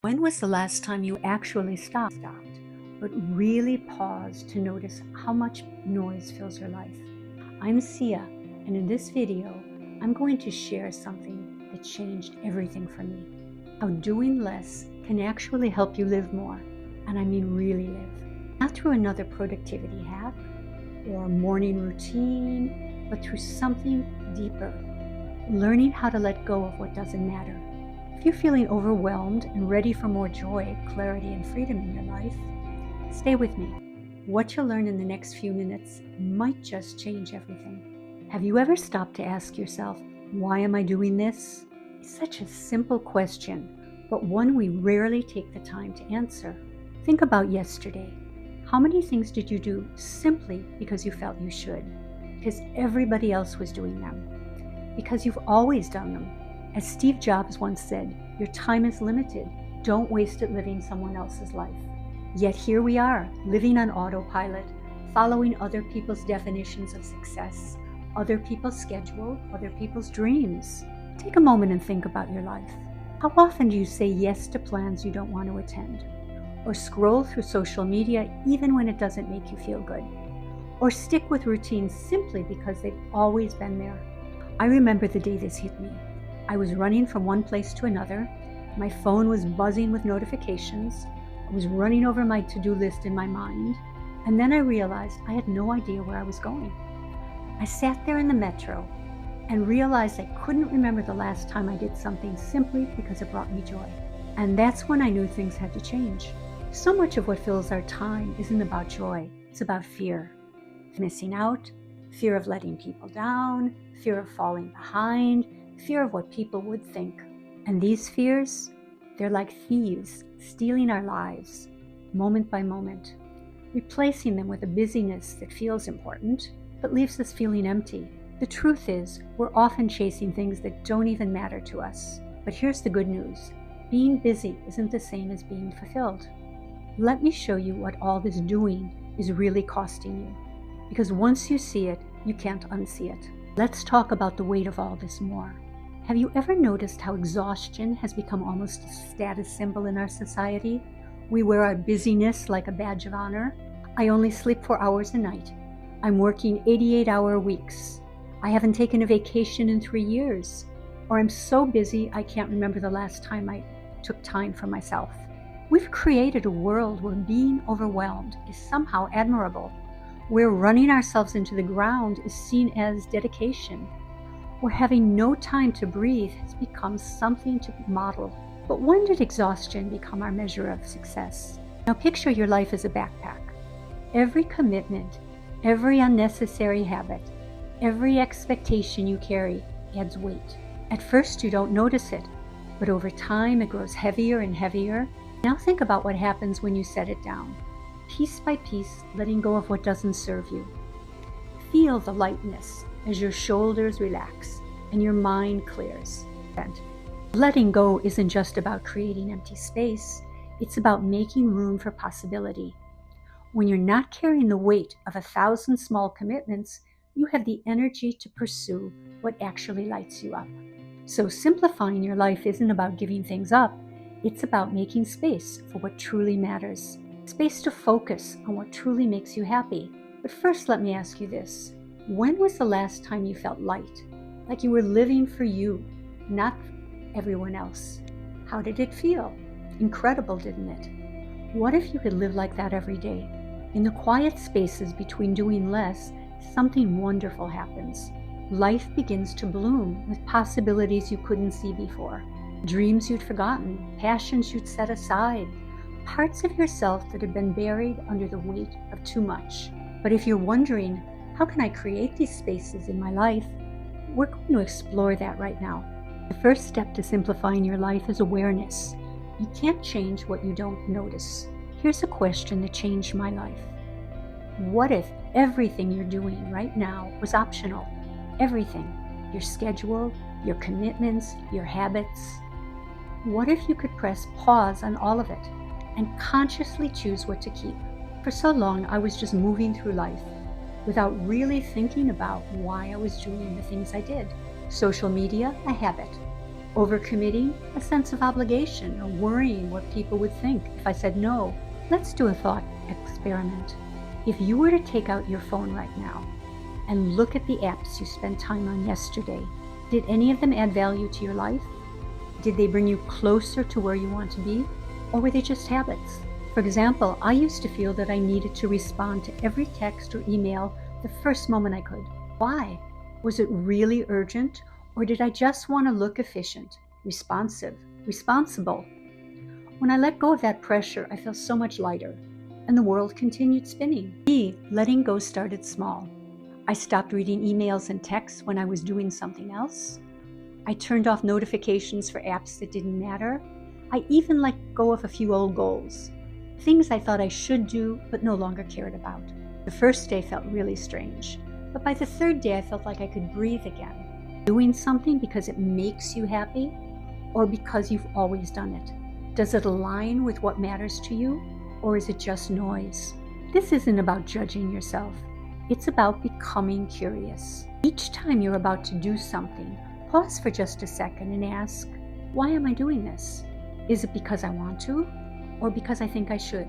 When was the last time you actually stopped, but really paused to notice how much noise fills your life? I'm Sia, and in this video, I'm going to share something that changed everything for me. How doing less can actually help you live more, and I mean really live. Not through another productivity hack or morning routine, but through something deeper. Learning how to let go of what doesn't matter. If you're feeling overwhelmed and ready for more joy, clarity, and freedom in your life, stay with me. What you'll learn in the next few minutes might just change everything. Have you ever stopped to ask yourself, why am I doing this? It's such a simple question, but one we rarely take the time to answer. Think about yesterday. How many things did you do simply because you felt you should? Because everybody else was doing them? Because you've always done them? As Steve Jobs once said, your time is limited. Don't waste it living someone else's life. Yet here we are, living on autopilot, following other people's definitions of success, other people's schedule, other people's dreams. Take a moment and think about your life. How often do you say yes to plans you don't want to attend? Or scroll through social media even when it doesn't make you feel good? Or stick with routines simply because they've always been there? I remember the day this hit me. I was running from one place to another. My phone was buzzing with notifications. I was running over my to-do list in my mind. And then I realized I had no idea where I was going. I sat there in the metro and realized I couldn't remember the last time I did something simply because it brought me joy. And that's when I knew things had to change. So much of what fills our time isn't about joy. It's about fear. Missing out, fear of letting people down, fear of falling behind, fear of what people would think. And these fears, they're like thieves stealing our lives, moment by moment, replacing them with a busyness that feels important, but leaves us feeling empty. The truth is, we're often chasing things that don't even matter to us. But here's the good news. Being busy isn't the same as being fulfilled. Let me show you what all this doing is really costing you. Because once you see it, you can't unsee it. Let's talk about the weight of all this more. Have you ever noticed how exhaustion has become almost a status symbol in our society? We wear our busyness like a badge of honor. I only sleep 4 hours a night. I'm working 88-hour weeks. I haven't taken a vacation in 3 years. Or I'm so busy I can't remember the last time I took time for myself. We've created a world where being overwhelmed is somehow admirable, where running ourselves into the ground is seen as dedication, where having no time to breathe has become something to model. But when did exhaustion become our measure of success? Now picture your life as a backpack. Every commitment, every unnecessary habit, every expectation you carry adds weight. At first you don't notice it, but over time it grows heavier and heavier. Now think about what happens when you set it down. Piece by piece, letting go of what doesn't serve you. Feel the lightness as your shoulders relax and your mind clears. Letting go isn't just about creating empty space, it's about making room for possibility. When you're not carrying the weight of 1,000 small commitments, you have the energy to pursue what actually lights you up. So simplifying your life isn't about giving things up, it's about making space for what truly matters. Space to focus on what truly makes you happy. But first, let me ask you this. When was the last time you felt light? Like you were living for you, not everyone else? How did it feel? Incredible, didn't it? What if you could live like that every day? In the quiet spaces between doing less, something wonderful happens. Life begins to bloom with possibilities you couldn't see before. Dreams you'd forgotten, passions you'd set aside, parts of yourself that have been buried under the weight of too much. But if you're wondering, how can I create these spaces in my life? We're going to explore that right now. The first step to simplifying your life is awareness. You can't change what you don't notice. Here's a question that changed my life. What if everything you're doing right now was optional? Everything. Your schedule, your commitments, your habits. What if you could press pause on all of it and consciously choose what to keep? For so long, I was just moving through life without really thinking about why I was doing the things I did. Social media, a habit. Overcommitting, a sense of obligation or worrying what people would think if I said no. Let's do a thought experiment. If you were to take out your phone right now and look at the apps you spent time on yesterday, did any of them add value to your life? Did they bring you closer to where you want to be? Or were they just habits? For example, I used to feel that I needed to respond to every text or email the first moment I could. Why? Was it really urgent? Or did I just want to look efficient, responsive, responsible? When I let go of that pressure, I felt so much lighter, and the world continued spinning. Letting go started small. I stopped reading emails and texts when I was doing something else. I turned off notifications for apps that didn't matter. I even let go of a few old goals, things I thought I should do but no longer cared about. The first day felt really strange, but by the third day I felt like I could breathe again. Doing something because it makes you happy or because you've always done it? Does it align with what matters to you, or is it just noise? This isn't about judging yourself. It's about becoming curious. Each time you're about to do something, pause for just a second and ask, why am I doing this? Is it because I want to, or because I think I should?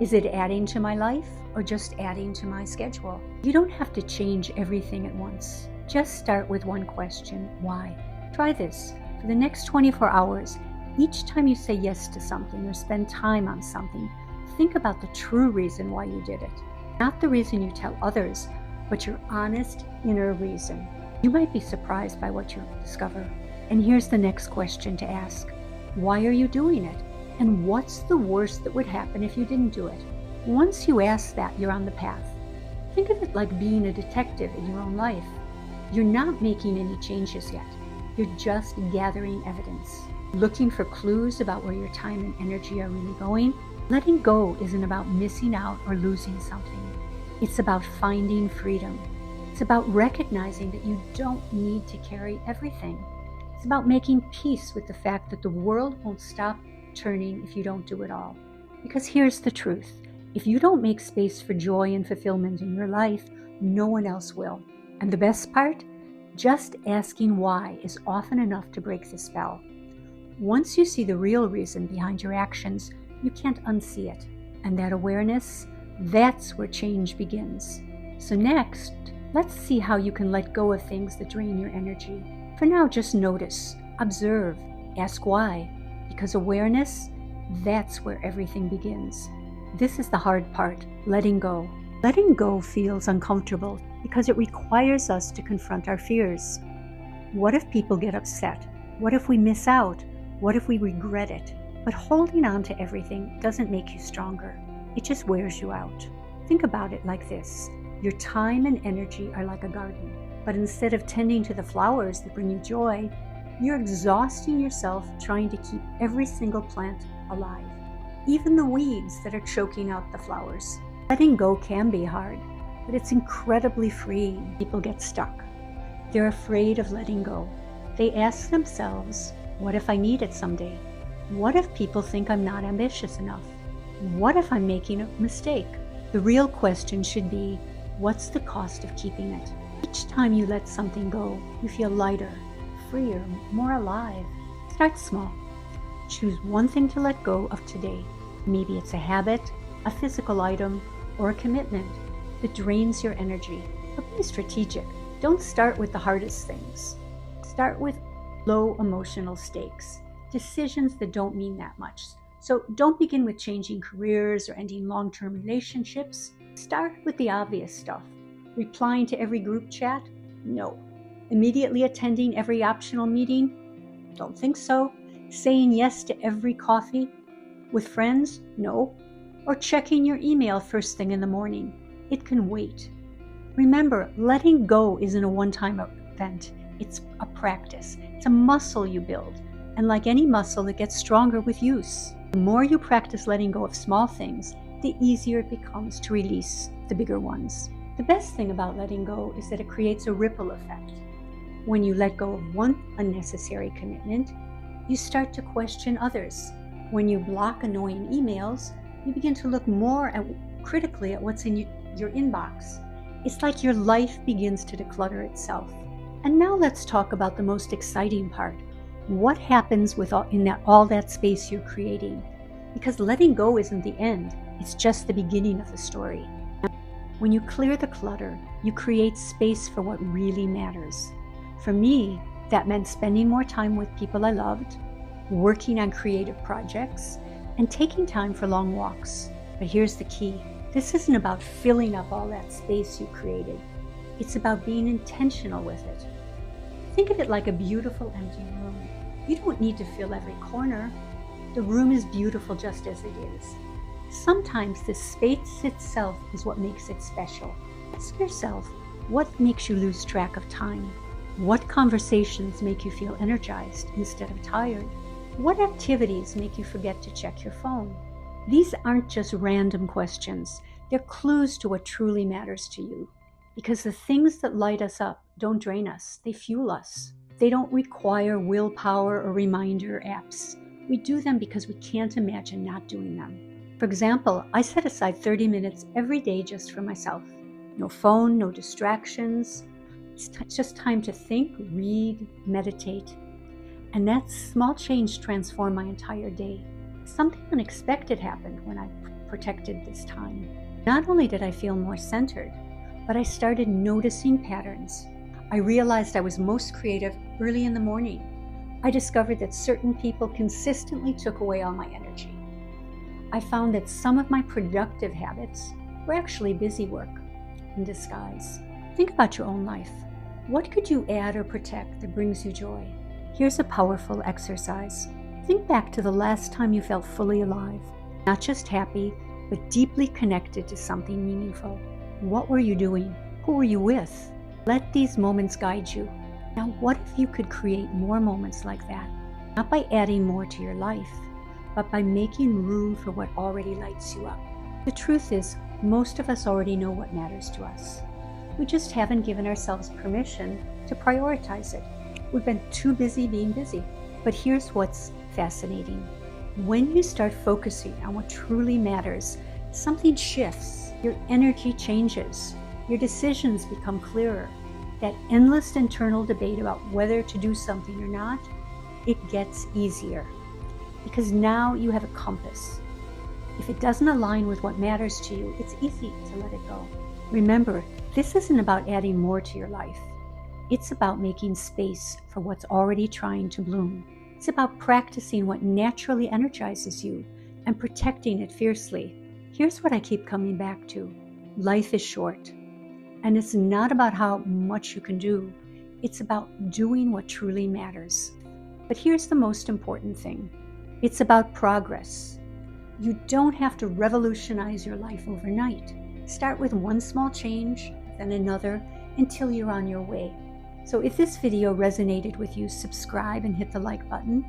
Is it adding to my life, or just adding to my schedule? You don't have to change everything at once. Just start with one question, why? Try this. For the next 24 hours, each time you say yes to something or spend time on something, think about the true reason why you did it. Not the reason you tell others, but your honest inner reason. You might be surprised by what you discover. And here's the next question to ask. Why are you doing it? And what's the worst that would happen if you didn't do it? Once you ask that, you're on the path. Think of it like being a detective in your own life. You're not making any changes yet. You're just gathering evidence, looking for clues about where your time and energy are really going. Letting go isn't about missing out or losing something. It's about finding freedom. It's about recognizing that you don't need to carry everything. It's about making peace with the fact that the world won't stop turning if you don't do it all. Because here's the truth. If you don't make space for joy and fulfillment in your life, no one else will. And the best part? Just asking why is often enough to break the spell. Once you see the real reason behind your actions, you can't unsee it. And that awareness, that's where change begins. So next, let's see how you can let go of things that drain your energy. For now, just notice, observe, ask why. Because awareness, that's where everything begins. This is the hard part, letting go. Letting go feels uncomfortable because it requires us to confront our fears. What if people get upset? What if we miss out? What if we regret it? But holding on to everything doesn't make you stronger. It just wears you out. Think about it like this. Your time and energy are like a garden, but instead of tending to the flowers that bring you joy, you're exhausting yourself trying to keep every single plant alive, even the weeds that are choking out the flowers. Letting go can be hard, but it's incredibly freeing. People get stuck. They're afraid of letting go. They ask themselves, what if I need it someday? What if people think I'm not ambitious enough? What if I'm making a mistake? The real question should be, what's the cost of keeping it? Each time you let something go, you feel lighter, freer, more alive. Start small. Choose one thing to let go of today. Maybe it's a habit, a physical item, or a commitment that drains your energy. But be strategic. Don't start with the hardest things. Start with low emotional stakes, decisions that don't mean that much. So don't begin with changing careers or ending long-term relationships. Start with the obvious stuff. Replying to every group chat? No. Immediately attending every optional meeting? Don't think so. Saying yes to every coffee with friends? No. Or checking your email first thing in the morning? It can wait. Remember, letting go isn't a one-time event. It's a practice. It's a muscle you build. And like any muscle, it gets stronger with use. The more you practice letting go of small things, the easier it becomes to release the bigger ones. The best thing about letting go is that it creates a ripple effect. When you let go of one unnecessary commitment, you start to question others. When you block annoying emails, you begin to look more critically at what's in your inbox. It's like your life begins to declutter itself. And now let's talk about the most exciting part. What happens with all that space you're creating? Because letting go isn't the end, it's just the beginning of the story. When you clear the clutter, you create space for what really matters. For me, that meant spending more time with people I loved, working on creative projects, and taking time for long walks. But here's the key. This isn't about filling up all that space you created. It's about being intentional with it. Think of it like a beautiful empty room. You don't need to fill every corner. The room is beautiful just as it is. Sometimes the space itself is what makes it special. Ask yourself, what makes you lose track of time? What conversations make you feel energized instead of tired? What activities make you forget to check your phone? These aren't just random questions. They're clues to what truly matters to you. Because the things that light us up don't drain us, they fuel us. They don't require willpower or reminder apps. We do them because we can't imagine not doing them. For example, I set aside 30 minutes every day just for myself. No phone, no distractions. It's just time to think, read, meditate. And that small change transformed my entire day. Something unexpected happened when I protected this time. Not only did I feel more centered, but I started noticing patterns. I realized I was most creative early in the morning. I discovered that certain people consistently took away all my energy. I found that some of my productive habits were actually busy work in disguise. Think about your own life. What could you add or protect that brings you joy? Here's a powerful exercise. Think back to the last time you felt fully alive, not just happy, but deeply connected to something meaningful. What were you doing? Who were you with? Let these moments guide you. Now, what if you could create more moments like that? Not by adding more to your life, but by making room for what already lights you up. The truth is, most of us already know what matters to us. We just haven't given ourselves permission to prioritize it. We've been too busy being busy. But here's what's fascinating. When you start focusing on what truly matters, something shifts. Your energy changes. Your decisions become clearer. That endless internal debate about whether to do something or not, it gets easier. Because now you have a compass. If it doesn't align with what matters to you, it's easy to let it go. Remember, this isn't about adding more to your life. It's about making space for what's already trying to bloom. It's about practicing what naturally energizes you and protecting it fiercely. Here's what I keep coming back to. Life is short. And it's not about how much you can do. It's about doing what truly matters. But here's the most important thing. It's about progress. You don't have to revolutionize your life overnight. Start with one small change, then another, until you're on your way. So if this video resonated with you, subscribe and hit the like button,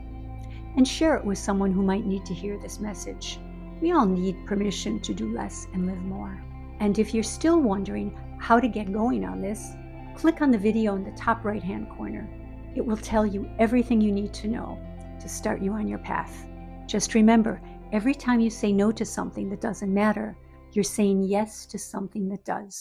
and share it with someone who might need to hear this message. We all need permission to do less and live more. And if you're still wondering how to get going on this, click on the video in the top right-hand corner. It will tell you everything you need to know to start you on your path. Just remember, every time you say no to something that doesn't matter, you're saying yes to something that does.